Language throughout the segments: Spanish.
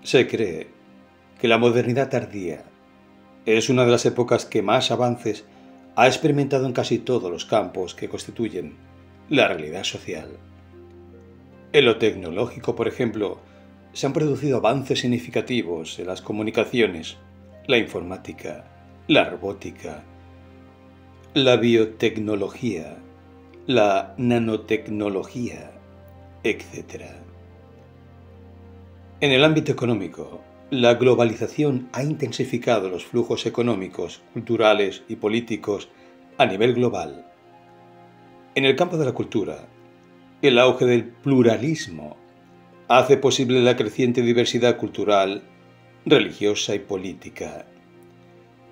Se cree que la modernidad tardía es una de las épocas que más avances ha experimentado en casi todos los campos que constituyen la realidad social. En lo tecnológico, por ejemplo, se han producido avances significativos en las comunicaciones, la informática, la robótica, la biotecnología, la nanotecnología, etc. En el ámbito económico, la globalización ha intensificado los flujos económicos, culturales y políticos a nivel global. En el campo de la cultura, el auge del pluralismo hace posible la creciente diversidad cultural, religiosa y política.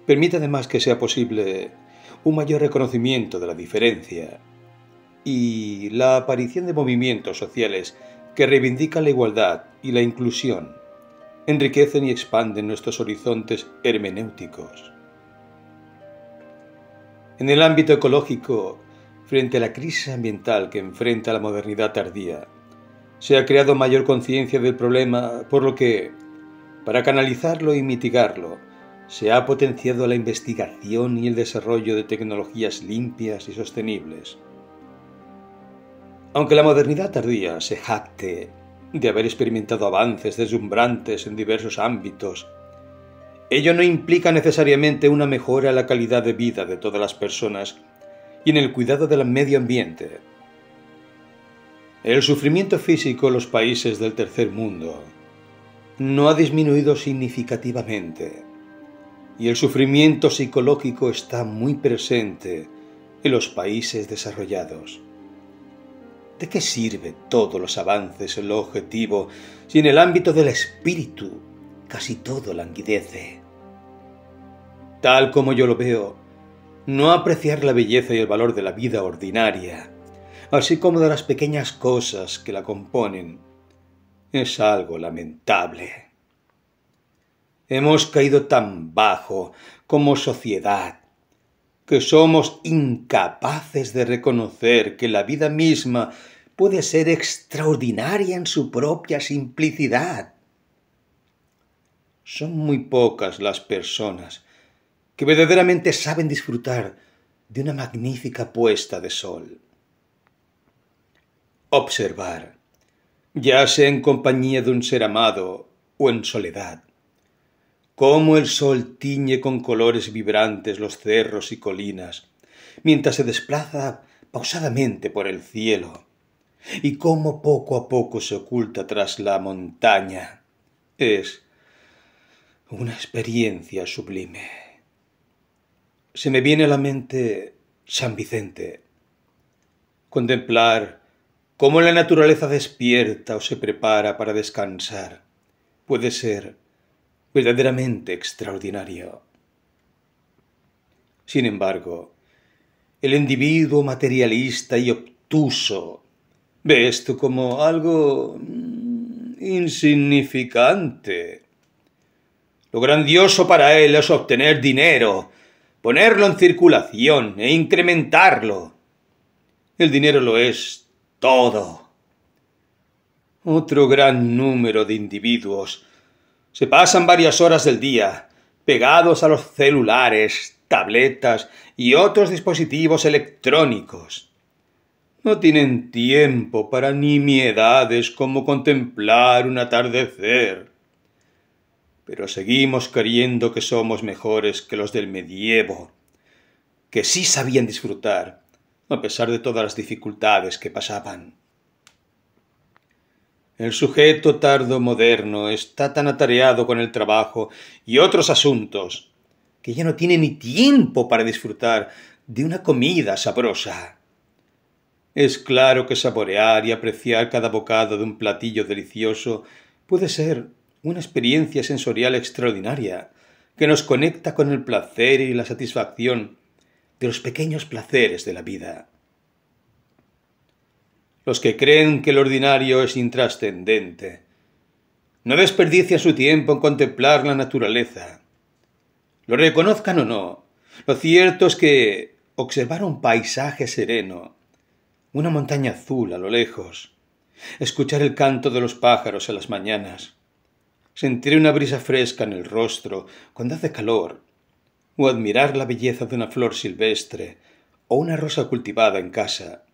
Permite además que sea posible un mayor reconocimiento de la diferencia y la aparición de movimientos sociales que reivindican la igualdad y la inclusión, enriquecen y expanden nuestros horizontes hermenéuticos. En el ámbito ecológico, frente a la crisis ambiental que enfrenta la modernidad tardía, se ha creado mayor conciencia del problema, por lo que, para canalizarlo y mitigarlo, se ha potenciado la investigación y el desarrollo de tecnologías limpias y sostenibles. Aunque la modernidad tardía se jacte de haber experimentado avances deslumbrantes en diversos ámbitos, ello no implica necesariamente una mejora en la calidad de vida de todas las personas y en el cuidado del medio ambiente. El sufrimiento físico en los países del tercer mundo no ha disminuido significativamente, y el sufrimiento psicológico está muy presente en los países desarrollados. ¿De qué sirve todos los avances en lo objetivo si en el ámbito del espíritu casi todo languidece? Tal como yo lo veo, no apreciar la belleza y el valor de la vida ordinaria, así como de las pequeñas cosas que la componen, es algo lamentable. Hemos caído tan bajo como sociedad que somos incapaces de reconocer que la vida misma puede ser extraordinaria en su propia simplicidad. Son muy pocas las personas que verdaderamente saben disfrutar de una magnífica puesta de sol. Observar, ya sea en compañía de un ser amado o en soledad, cómo el sol tiñe con colores vibrantes los cerros y colinas, mientras se desplaza pausadamente por el cielo, y cómo poco a poco se oculta tras la montaña, es una experiencia sublime. Se me viene a la mente San Vicente. Contemplar cómo la naturaleza despierta o se prepara para descansar puede ser verdaderamente extraordinario. Sin embargo, el individuo materialista y obtuso ve esto como algo insignificante. Lo grandioso para él es obtener dinero, ponerlo en circulación e incrementarlo. El dinero lo es todo. Otro gran número de individuos se pasan varias horas del día pegados a los celulares, tabletas y otros dispositivos electrónicos. No tienen tiempo para nimiedades como contemplar un atardecer. Pero seguimos creyendo que somos mejores que los del medievo, que sí sabían disfrutar, a pesar de todas las dificultades que pasaban. El sujeto tardo moderno está tan atareado con el trabajo y otros asuntos que ya no tiene ni tiempo para disfrutar de una comida sabrosa. Es claro que saborear y apreciar cada bocado de un platillo delicioso puede ser una experiencia sensorial extraordinaria que nos conecta con el placer y la satisfacción de los pequeños placeres de la vida. Los que creen que lo ordinario es intrascendente no desperdician su tiempo en contemplar la naturaleza. Lo reconozcan o no, lo cierto es que observar un paisaje sereno, una montaña azul a lo lejos, escuchar el canto de los pájaros en las mañanas, sentir una brisa fresca en el rostro cuando hace calor, o admirar la belleza de una flor silvestre o una rosa cultivada en casa,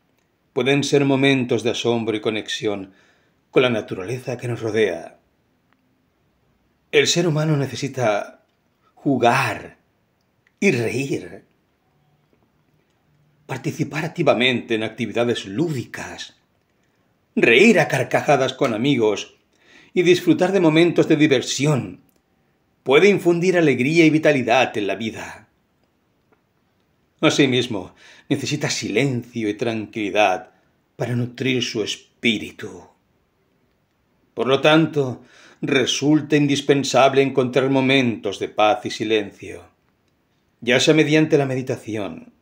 pueden ser momentos de asombro y conexión con la naturaleza que nos rodea. El ser humano necesita jugar y reír, participar activamente en actividades lúdicas, reír a carcajadas con amigos y disfrutar de momentos de diversión puede infundir alegría y vitalidad en la vida. Asimismo, necesita silencio y tranquilidad para nutrir su espíritu. Por lo tanto, resulta indispensable encontrar momentos de paz y silencio, ya sea mediante la meditación,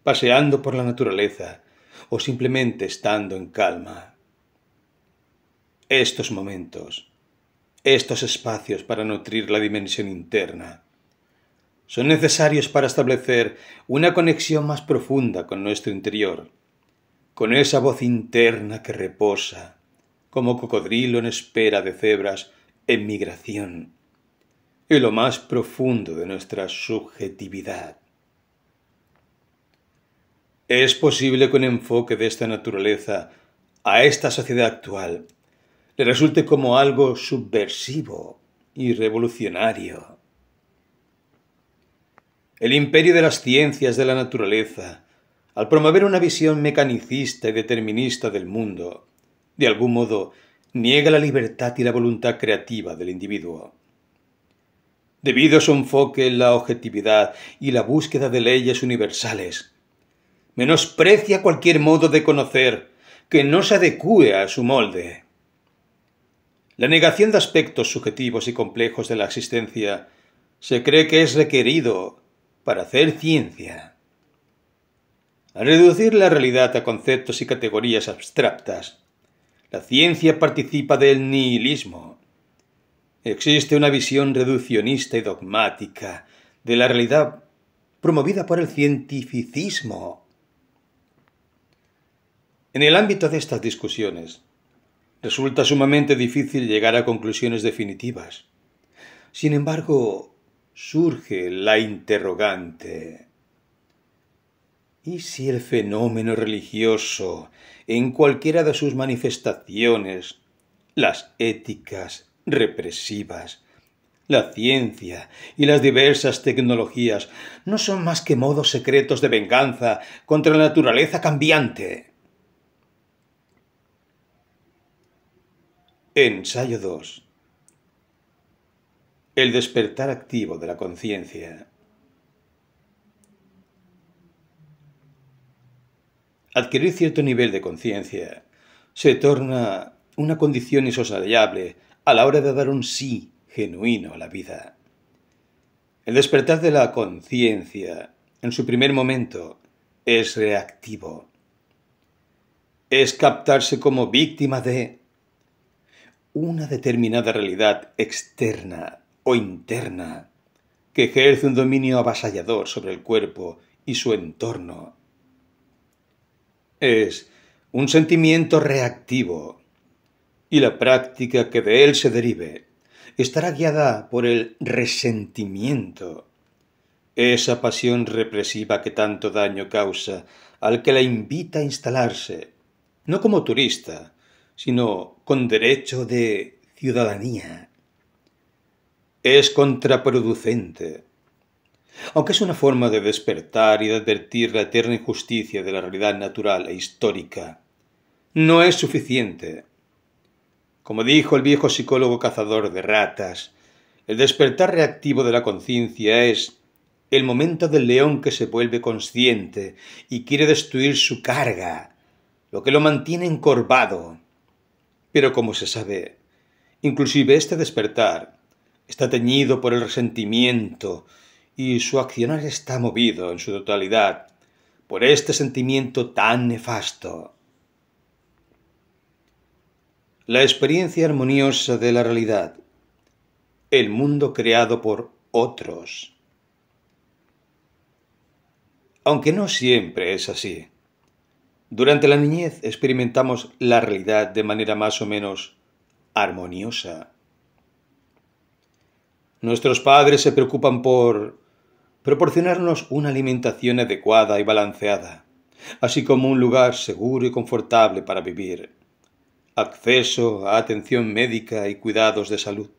paseando por la naturaleza o simplemente estando en calma. Estos momentos, estos espacios para nutrir la dimensión interna, son necesarios para establecer una conexión más profunda con nuestro interior, con esa voz interna que reposa, como cocodrilo en espera de cebras en migración, en lo más profundo de nuestra subjetividad. Es posible que un enfoque de esta naturaleza a esta sociedad actual le resulte como algo subversivo y revolucionario. El imperio de las ciencias de la naturaleza, al promover una visión mecanicista y determinista del mundo, de algún modo niega la libertad y la voluntad creativa del individuo. Debido a su enfoque en la objetividad y la búsqueda de leyes universales, menosprecia cualquier modo de conocer que no se adecúe a su molde. La negación de aspectos subjetivos y complejos de la existencia se cree que es requerido para hacer ciencia. Al reducir la realidad a conceptos y categorías abstractas, la ciencia participa del nihilismo. Existe una visión reduccionista y dogmática de la realidad promovida por el cientificismo. En el ámbito de estas discusiones, resulta sumamente difícil llegar a conclusiones definitivas. Sin embargo, surge la interrogante: ¿y si el fenómeno religioso, en cualquiera de sus manifestaciones, las éticas represivas, la ciencia y las diversas tecnologías, no son más que modos secretos de venganza contra la naturaleza cambiante? Ensayo 2. El despertar activo de la conciencia. Adquirir cierto nivel de conciencia se torna una condición insoslayable a la hora de dar un sí genuino a la vida. El despertar de la conciencia, en su primer momento, es reactivo. Es captarse como víctima de una determinada realidad externa o interna que ejerce un dominio avasallador sobre el cuerpo y su entorno. Es un sentimiento reactivo, y la práctica que de él se derive estará guiada por el resentimiento, esa pasión represiva que tanto daño causa al que la invita a instalarse, no como turista, sino con derecho de ciudadanía. Es contraproducente. Aunque es una forma de despertar y de advertir la eterna injusticia de la realidad natural e histórica, no es suficiente. Como dijo el viejo psicólogo cazador de ratas, el despertar reactivo de la conciencia es el momento del león que se vuelve consciente y quiere destruir su carga, lo que lo mantiene encorvado. Pero como se sabe, inclusive este despertar está teñido por el resentimiento y su accionar está movido en su totalidad por este sentimiento tan nefasto. La experiencia armoniosa de la realidad, el mundo creado por otros. Aunque no siempre es así. Durante la niñez experimentamos la realidad de manera más o menos armoniosa. Nuestros padres se preocupan por proporcionarnos una alimentación adecuada y balanceada, así como un lugar seguro y confortable para vivir, acceso a atención médica y cuidados de salud.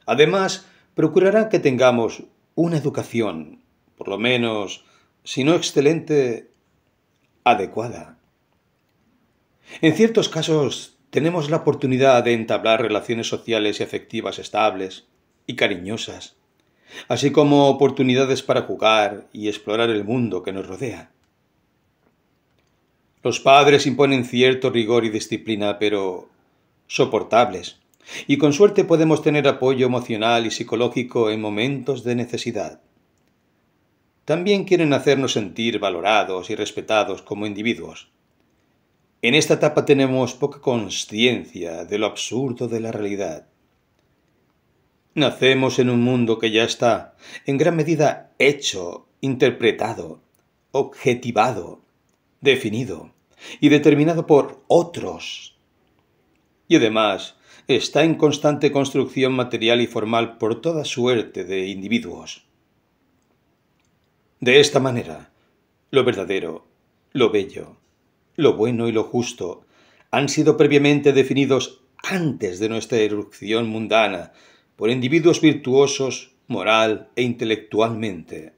Además, procurarán que tengamos una educación, por lo menos, si no excelente, adecuada. En ciertos casos, tenemos la oportunidad de entablar relaciones sociales y afectivas estables y cariñosas, así como oportunidades para jugar y explorar el mundo que nos rodea. Los padres imponen cierto rigor y disciplina, pero soportables, y con suerte podemos tener apoyo emocional y psicológico en momentos de necesidad. También quieren hacernos sentir valorados y respetados como individuos. En esta etapa tenemos poca consciencia de lo absurdo de la realidad. Nacemos en un mundo que ya está, en gran medida, hecho, interpretado, objetivado, definido y determinado por otros. Y además, está en constante construcción material y formal por toda suerte de individuos. De esta manera, lo verdadero, lo bello, lo bueno y lo justo han sido previamente definidos antes de nuestra irrupción mundana por individuos virtuosos moral e intelectualmente.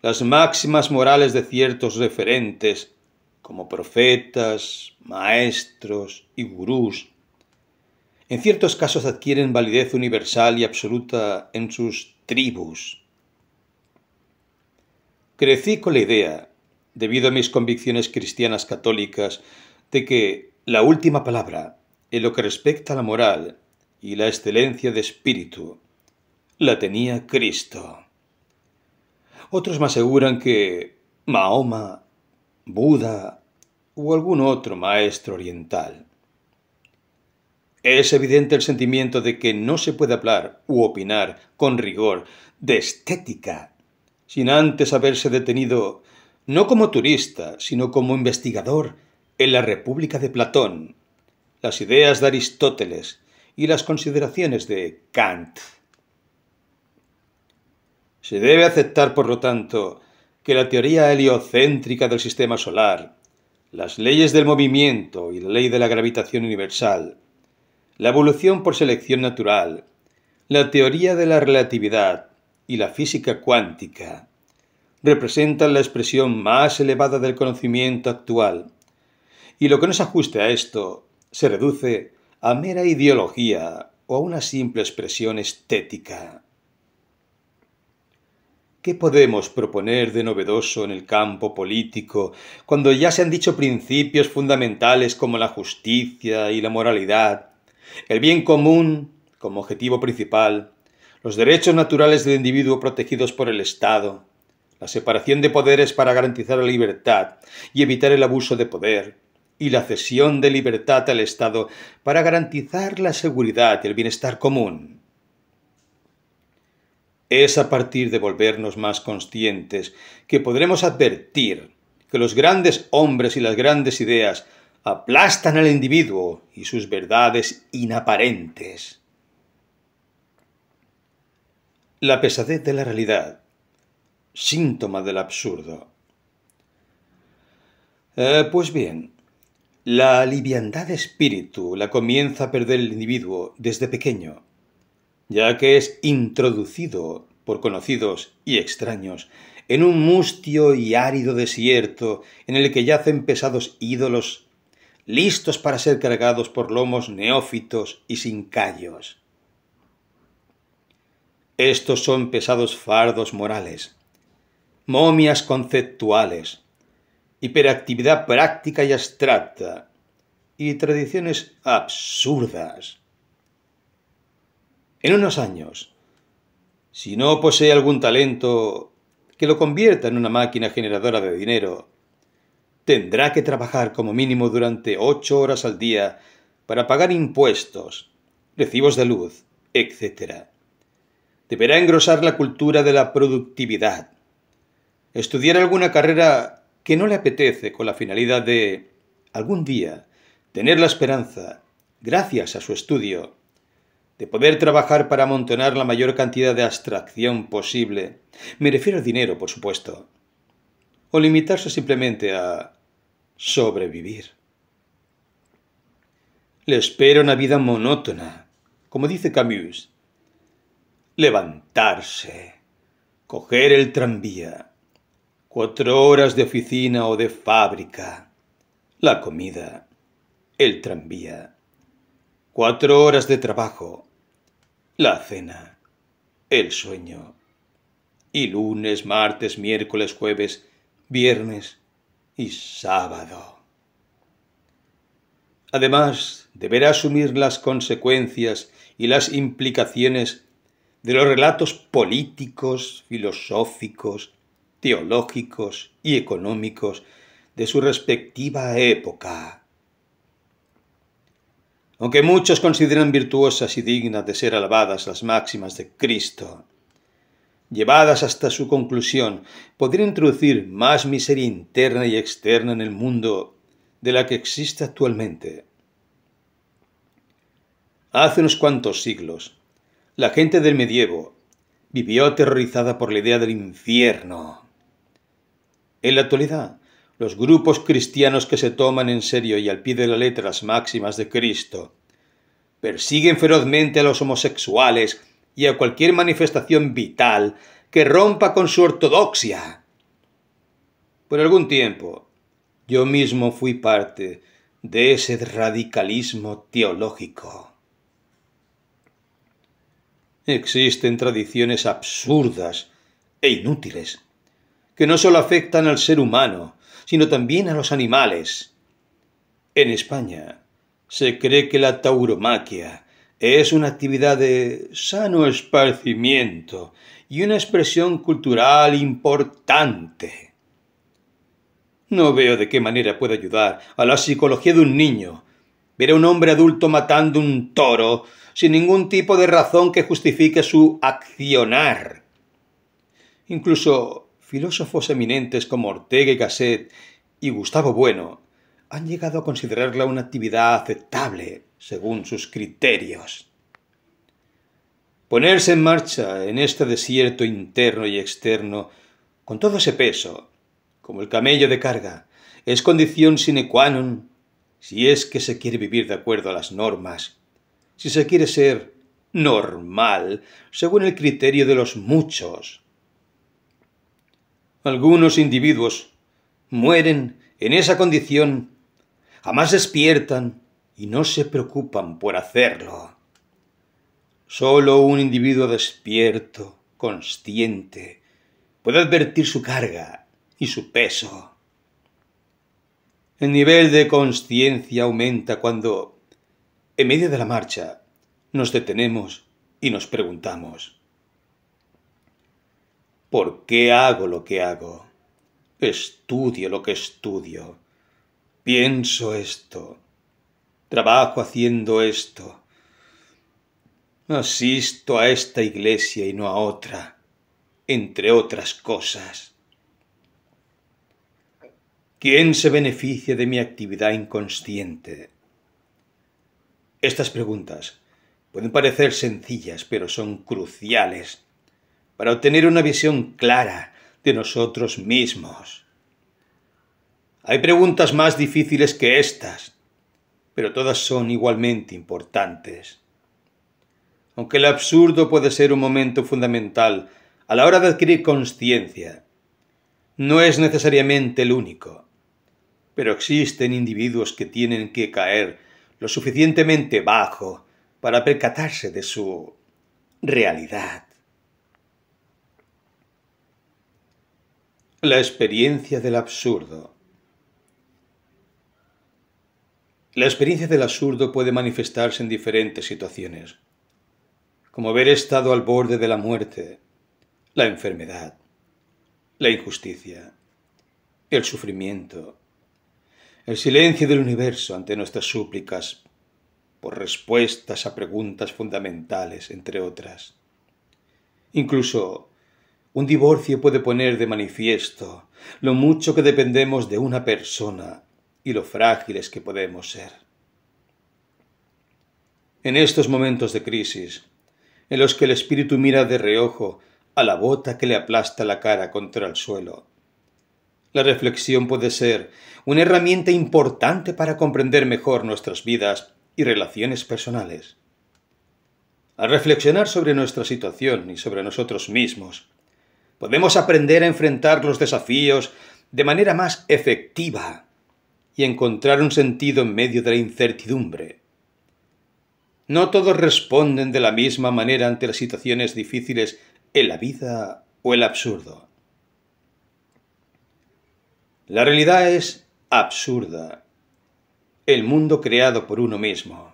Las máximas morales de ciertos referentes, como profetas, maestros y gurús, en ciertos casos adquieren validez universal y absoluta en sus tribus. Crecí con la idea, debido a mis convicciones cristianas católicas, de que la última palabra, en lo que respecta a la moral y la excelencia de espíritu, la tenía Cristo. Otros me aseguran que Mahoma, Buda o algún otro maestro oriental. Es evidente el sentimiento de que no se puede hablar u opinar con rigor de estética sin antes haberse detenido no como turista, sino como investigador en la República de Platón, las ideas de Aristóteles y las consideraciones de Kant. Se debe aceptar, por lo tanto, que la teoría heliocéntrica del sistema solar, las leyes del movimiento y la ley de la gravitación universal, la evolución por selección natural, la teoría de la relatividad y la física cuántica representan la expresión más elevada del conocimiento actual, y lo que no se ajuste a esto se reduce a mera ideología o a una simple expresión estética. ¿Qué podemos proponer de novedoso en el campo político cuando ya se han dicho principios fundamentales como la justicia y la moralidad, el bien común como objetivo principal, los derechos naturales del individuo protegidos por el Estado, la separación de poderes para garantizar la libertad y evitar el abuso de poder, y la cesión de libertad al Estado para garantizar la seguridad y el bienestar común? Es a partir de volvernos más conscientes que podremos advertir que los grandes hombres y las grandes ideas aplastan al individuo y sus verdades inaparentes. La pesadez de la realidad, síntoma del absurdo. Pues bien, la liviandad de espíritu la comienza a perder el individuo desde pequeño, ya que es introducido por conocidos y extraños en un mustio y árido desierto en el que yacen pesados ídolos listos para ser cargados por lomos neófitos y sin callos. Estos son pesados fardos morales, momias conceptuales, hiperactividad práctica y abstracta, y tradiciones absurdas. En unos años, si no posee algún talento que lo convierta en una máquina generadora de dinero, tendrá que trabajar como mínimo durante 8 horas al día para pagar impuestos, recibos de luz, etc. Deberá engrosar la cultura de la productividad, estudiar alguna carrera que no le apetece con la finalidad de, algún día, tener la esperanza, gracias a su estudio, de poder trabajar para amontonar la mayor cantidad de abstracción posible, me refiero al dinero, por supuesto, o limitarse simplemente a sobrevivir. Le espera una vida monótona, como dice Camus. Levantarse, coger el tranvía, 4 horas de oficina o de fábrica, la comida, el tranvía, 4 horas de trabajo, la cena, el sueño, y lunes, martes, miércoles, jueves, viernes y sábado. Además, deberá asumir las consecuencias y las implicaciones de los relatos políticos, filosóficos, teológicos y económicos de su respectiva época. Aunque muchos consideran virtuosas y dignas de ser alabadas las máximas de Cristo, llevadas hasta su conclusión, podrían introducir más miseria interna y externa en el mundo de la que existe actualmente. Hace unos cuantos siglos, la gente del medievo vivió aterrorizada por la idea del infierno. En la actualidad, los grupos cristianos que se toman en serio y al pie de la letra las máximas de Cristo persiguen ferozmente a los homosexuales y a cualquier manifestación vital que rompa con su ortodoxia. Por algún tiempo, yo mismo fui parte de ese radicalismo teológico. Existen tradiciones absurdas e inútiles que no solo afectan al ser humano, sino también a los animales. En España se cree que la tauromaquia es una actividad de sano esparcimiento y una expresión cultural importante. No veo de qué manera puede ayudar a la psicología de un niño ver a un hombre adulto matando un toro sin ningún tipo de razón que justifique su accionar. Incluso filósofos eminentes como Ortega y Gasset y Gustavo Bueno han llegado a considerarla una actividad aceptable según sus criterios. Ponerse en marcha en este desierto interno y externo, con todo ese peso, como el camello de carga, es condición sine qua non si es que se quiere vivir de acuerdo a las normas, si se quiere ser normal según el criterio de los muchos. Algunos individuos mueren en esa condición, jamás despiertan y no se preocupan por hacerlo. Solo un individuo despierto, consciente, puede advertir su carga y su peso. El nivel de consciencia aumenta cuando, en medio de la marcha, nos detenemos y nos preguntamos: ¿por qué hago lo que hago? Estudio lo que estudio. Pienso esto. Trabajo haciendo esto. Asisto a esta iglesia y no a otra, entre otras cosas. ¿Quién se beneficia de mi actividad inconsciente? Estas preguntas pueden parecer sencillas, pero son cruciales para obtener una visión clara de nosotros mismos. Hay preguntas más difíciles que estas, pero todas son igualmente importantes. Aunque el absurdo puede ser un momento fundamental a la hora de adquirir consciencia, no es necesariamente el único. Pero existen individuos que tienen que caer lo suficientemente bajo para percatarse de su realidad. La experiencia del absurdo. La experiencia del absurdo puede manifestarse en diferentes situaciones, como haber estado al borde de la muerte, la enfermedad, la injusticia, el sufrimiento, el silencio del universo ante nuestras súplicas por respuestas a preguntas fundamentales, entre otras. Incluso un divorcio puede poner de manifiesto lo mucho que dependemos de una persona y lo frágiles que podemos ser. En estos momentos de crisis, en los que el espíritu mira de reojo a la bota que le aplasta la cara contra el suelo, la reflexión puede ser una herramienta importante para comprender mejor nuestras vidas y relaciones personales. Al reflexionar sobre nuestra situación y sobre nosotros mismos, podemos aprender a enfrentar los desafíos de manera más efectiva y encontrar un sentido en medio de la incertidumbre. No todos responden de la misma manera ante las situaciones difíciles en la vida o el absurdo. La realidad es absurda, el mundo creado por uno mismo.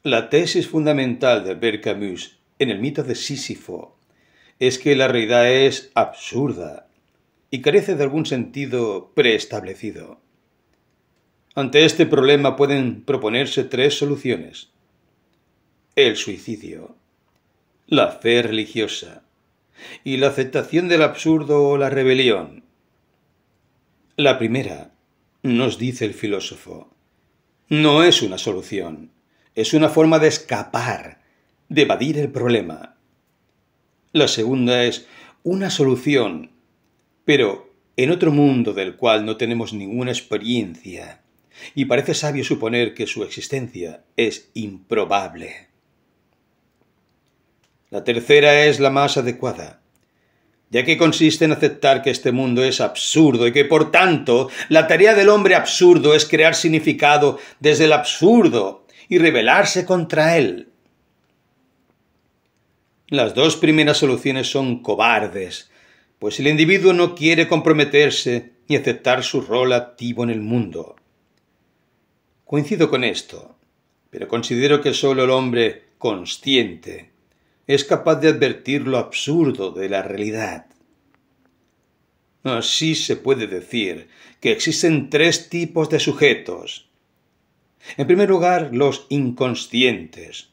La tesis fundamental de Albert Camus en el mito de Sísifo es que la realidad es absurda y carece de algún sentido preestablecido. Ante este problema pueden proponerse tres soluciones: el suicidio, la fe religiosa y la aceptación del absurdo o la rebelión. La primera, nos dice el filósofo, no es una solución, es una forma de escapar, de evadir el problema. La segunda es una solución, pero en otro mundo del cual no tenemos ninguna experiencia, y parece sabio suponer que su existencia es improbable. La tercera es la más adecuada, ya que consiste en aceptar que este mundo es absurdo y que, por tanto, la tarea del hombre absurdo es crear significado desde el absurdo y rebelarse contra él. Las dos primeras soluciones son cobardes, pues el individuo no quiere comprometerse ni aceptar su rol activo en el mundo. Coincido con esto, pero considero que solo el hombre consciente es capaz de advertir lo absurdo de la realidad. Así se puede decir que existen tres tipos de sujetos. En primer lugar, los inconscientes,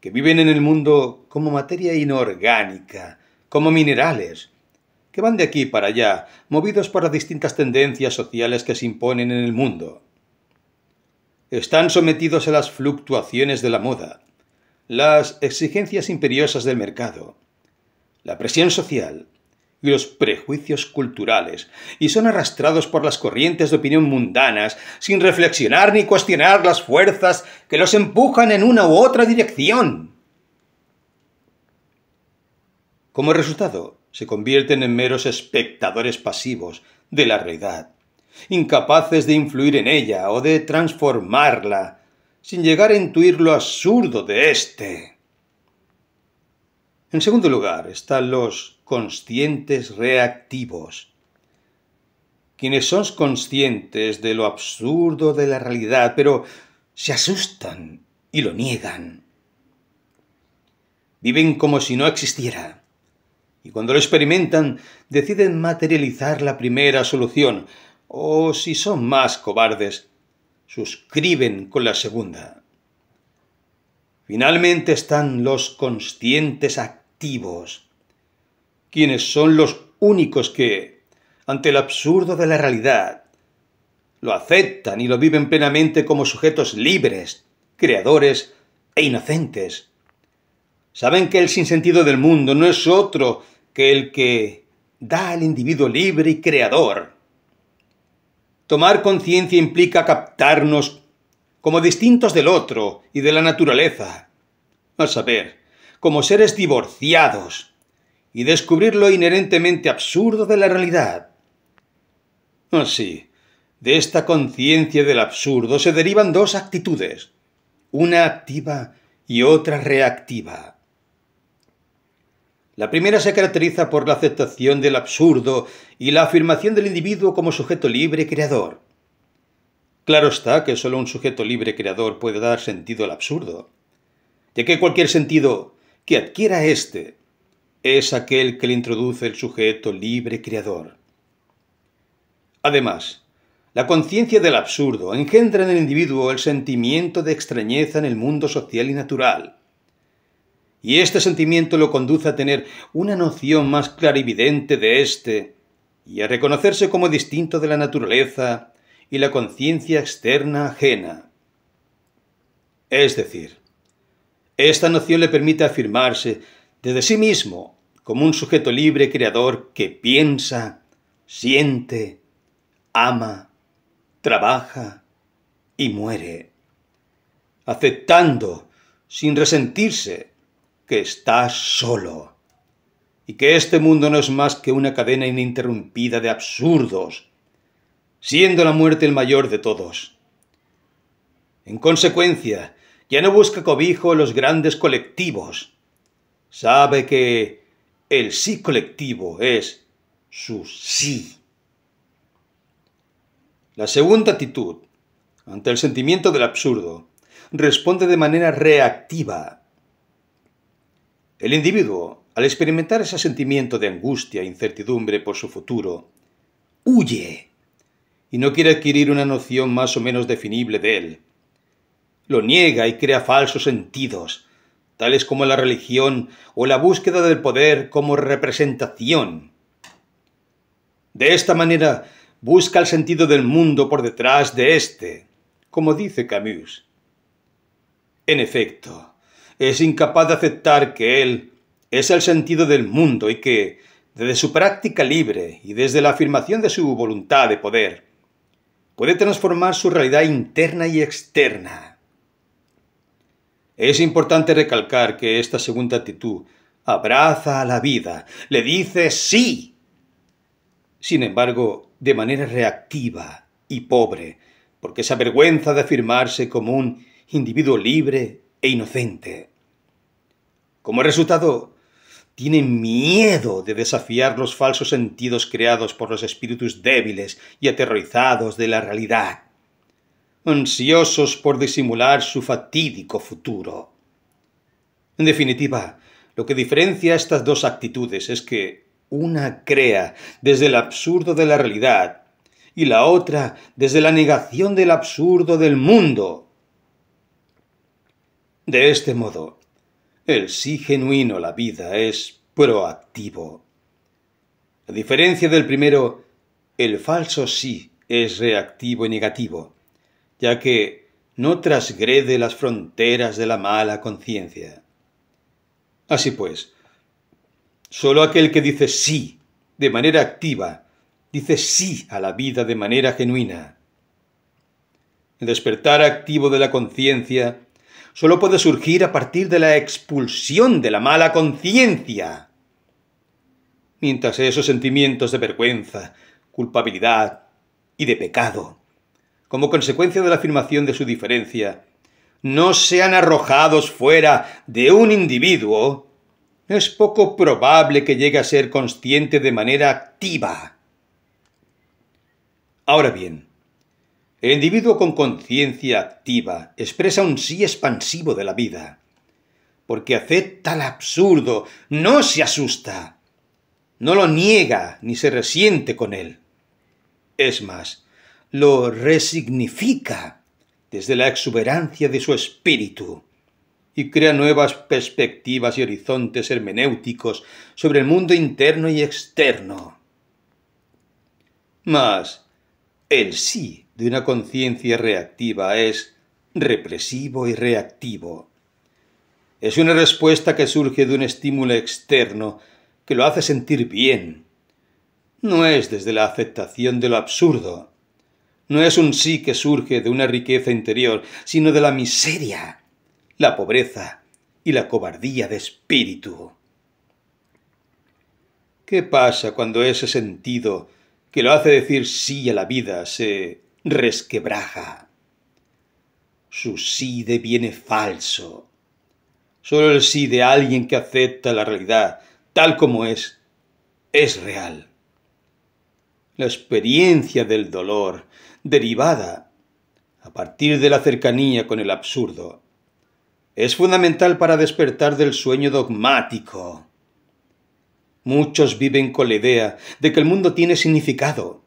que viven en el mundo como materia inorgánica, como minerales, que van de aquí para allá, movidos por las distintas tendencias sociales que se imponen en el mundo. Están sometidos a las fluctuaciones de la moda, las exigencias imperiosas del mercado, la presión social y los prejuicios culturales, y son arrastrados por las corrientes de opinión mundanas sin reflexionar ni cuestionar las fuerzas que los empujan en una u otra dirección. Como resultado, se convierten en meros espectadores pasivos de la realidad, incapaces de influir en ella o de transformarla, sin llegar a intuir lo absurdo de éste. En segundo lugar están los conscientes reactivos, quienes son conscientes de lo absurdo de la realidad, pero se asustan y lo niegan. Viven como si no existiera, y cuando lo experimentan deciden materializar la primera solución, o si son más cobardes, suscriben con la segunda. Finalmente están los conscientes activos, quienes son los únicos que, ante el absurdo de la realidad, lo aceptan y lo viven plenamente como sujetos libres, creadores e inocentes. Saben que el sinsentido del mundo no es otro que el que da al individuo libre y creador. Tomar conciencia implica captarnos como distintos del otro y de la naturaleza, a saber, como seres divorciados, y descubrir lo inherentemente absurdo de la realidad. Así, de esta conciencia del absurdo se derivan dos actitudes, una activa y otra reactiva. La primera se caracteriza por la aceptación del absurdo y la afirmación del individuo como sujeto libre y creador. Claro está que solo un sujeto libre creador puede dar sentido al absurdo, ya que cualquier sentido que adquiera éste es aquel que le introduce el sujeto libre creador. Además, la conciencia del absurdo engendra en el individuo el sentimiento de extrañeza en el mundo social y natural, y este sentimiento lo conduce a tener una noción más clarividente de éste y a reconocerse como distinto de la naturaleza y la conciencia externa ajena. Es decir, esta noción le permite afirmarse desde sí mismo como un sujeto libre creador que piensa, siente, ama, trabaja y muere, aceptando, sin resentirse, que está solo, y que este mundo no es más que una cadena ininterrumpida de absurdos, siendo la muerte el mayor de todos. En consecuencia, ya no busca cobijo en los grandes colectivos. Sabe que el sí colectivo es su sí. La segunda actitud, ante el sentimiento del absurdo, responde de manera reactiva. El individuo, al experimentar ese sentimiento de angustia e incertidumbre por su futuro, huye y no quiere adquirir una noción más o menos definible de él. Lo niega y crea falsos sentidos, tales como la religión o la búsqueda del poder como representación. De esta manera busca el sentido del mundo por detrás de éste, como dice Camus. En efecto, es incapaz de aceptar que él es el sentido del mundo y que, desde su práctica libre y desde la afirmación de su voluntad de poder, puede transformar su realidad interna y externa. Es importante recalcar que esta segunda actitud abraza a la vida, le dice sí. Sin embargo, de manera reactiva y pobre, porque se avergüenza de afirmarse como un individuo libre e inocente. Como resultado, tiene miedo de desafiar los falsos sentidos creados por los espíritus débiles y aterrorizados de la realidad, ansiosos por disimular su fatídico futuro. En definitiva, lo que diferencia estas dos actitudes es que una crea desde el absurdo de la realidad y la otra desde la negación del absurdo del mundo. De este modo, el sí genuino a la vida es proactivo. A diferencia del primero, el falso sí es reactivo y negativo, ya que no transgrede las fronteras de la mala conciencia. Así pues, solo aquel que dice sí de manera activa, dice sí a la vida de manera genuina. El despertar activo de la conciencia solo puede surgir a partir de la expulsión de la mala conciencia. Mientras esos sentimientos de vergüenza, culpabilidad y de pecado, como consecuencia de la afirmación de su diferencia, no sean arrojados fuera de un individuo, es poco probable que llegue a ser consciente de manera activa. Ahora bien, el individuo con conciencia activa expresa un sí expansivo de la vida, porque acepta el absurdo, no se asusta, no lo niega ni se resiente con él. Es más, lo resignifica desde la exuberancia de su espíritu y crea nuevas perspectivas y horizontes hermenéuticos sobre el mundo interno y externo. Mas el sí de una conciencia reactiva es represivo y reactivo. Es una respuesta que surge de un estímulo externo que lo hace sentir bien. No es desde la aceptación de lo absurdo. No es un sí que surge de una riqueza interior, sino de la miseria, la pobreza y la cobardía de espíritu. ¿Qué pasa cuando ese sentido que lo hace decir sí a la vida se resquebraja? Su sí deviene falso. Solo el sí de alguien que acepta la realidad tal como es real. La experiencia del dolor, derivada a partir de la cercanía con el absurdo, es fundamental para despertar del sueño dogmático. Muchos viven con la idea de que el mundo tiene significado.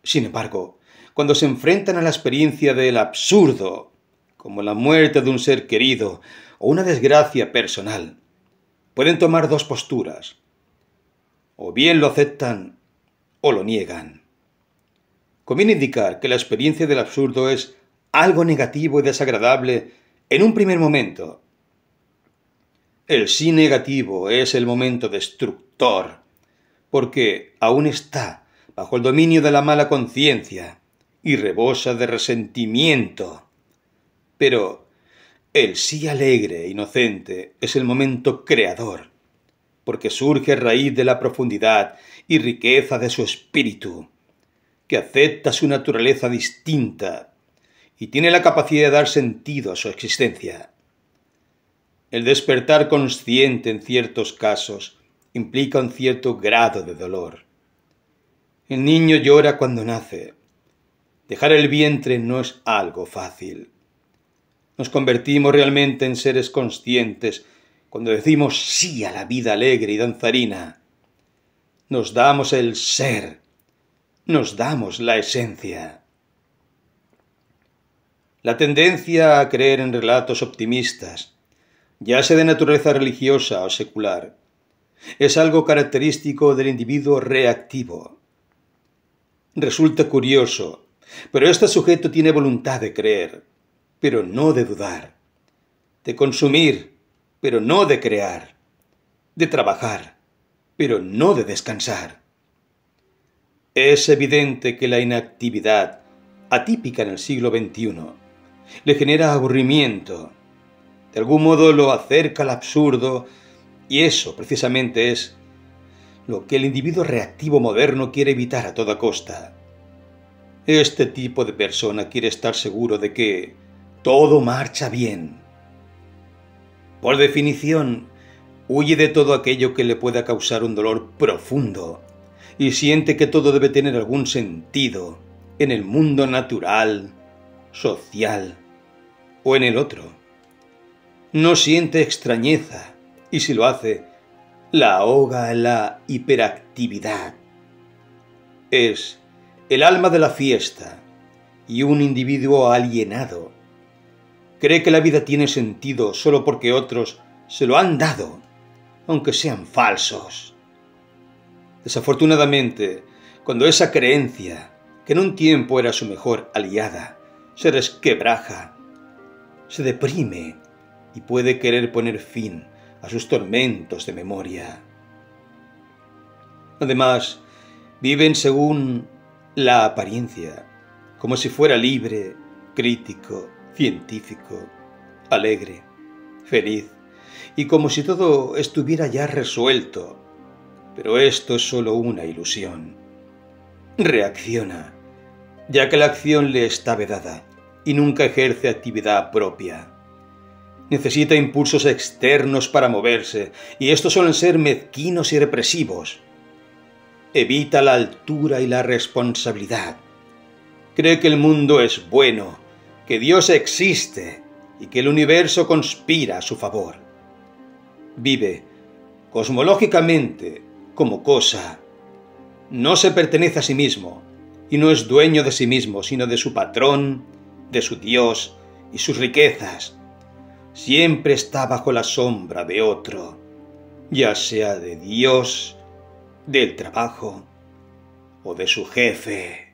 Sin embargo, cuando se enfrentan a la experiencia del absurdo, como la muerte de un ser querido o una desgracia personal, pueden tomar dos posturas. O bien lo aceptan o lo niegan. Conviene indicar que la experiencia del absurdo es algo negativo y desagradable En un primer momento, el sí negativo es el momento destructor, porque aún está bajo el dominio de la mala conciencia y rebosa de resentimiento. Pero el sí alegre e inocente es el momento creador, porque surge a raíz de la profundidad y riqueza de su espíritu, que acepta su naturaleza distinta y tiene la capacidad de dar sentido a su existencia. El despertar consciente en ciertos casos implica un cierto grado de dolor. El niño llora cuando nace. Dejar el vientre no es algo fácil. Nos convertimos realmente en seres conscientes cuando decimos sí a la vida alegre y danzarina. Nos damos el ser, nos damos la esencia. La tendencia a creer en relatos optimistas, ya sea de naturaleza religiosa o secular, es algo característico del individuo reactivo. Resulta curioso, pero este sujeto tiene voluntad de creer, pero no de dudar, de consumir, pero no de crear, de trabajar, pero no de descansar. Es evidente que la inactividad, atípica en el siglo XXI, le genera aburrimiento. De algún modo lo acerca al absurdo, y eso precisamente es lo que el individuo reactivo moderno quiere evitar a toda costa. Este tipo de persona quiere estar seguro de que todo marcha bien. Por definición, huye de todo aquello que le pueda causar un dolor profundo y siente que todo debe tener algún sentido en el mundo natural, social o en el otro. No siente extrañeza y si lo hace, la ahoga en la hiperactividad. Es el alma de la fiesta y un individuo alienado. Cree que la vida tiene sentido solo porque otros se lo han dado, aunque sean falsos. Desafortunadamente, cuando esa creencia, que en un tiempo era su mejor aliada, se resquebraja, se deprime y puede querer poner fin a sus tormentos de memoria. Además, viven según la apariencia, como si fuera libre, crítico, científico, alegre, feliz, y como si todo estuviera ya resuelto. Pero esto es solo una ilusión. Reacciona, ya que la acción le está vedada y nunca ejerce actividad propia. Necesita impulsos externos para moverse, y estos suelen ser mezquinos y represivos. Evita la altura y la responsabilidad. Cree que el mundo es bueno, que Dios existe y que el universo conspira a su favor. Vive cosmológicamente como cosa. No se pertenece a sí mismo y no es dueño de sí mismo, sino de su patrón, de su Dios y sus riquezas. Siempre está bajo la sombra de otro, ya sea de Dios, del trabajo o de su jefe.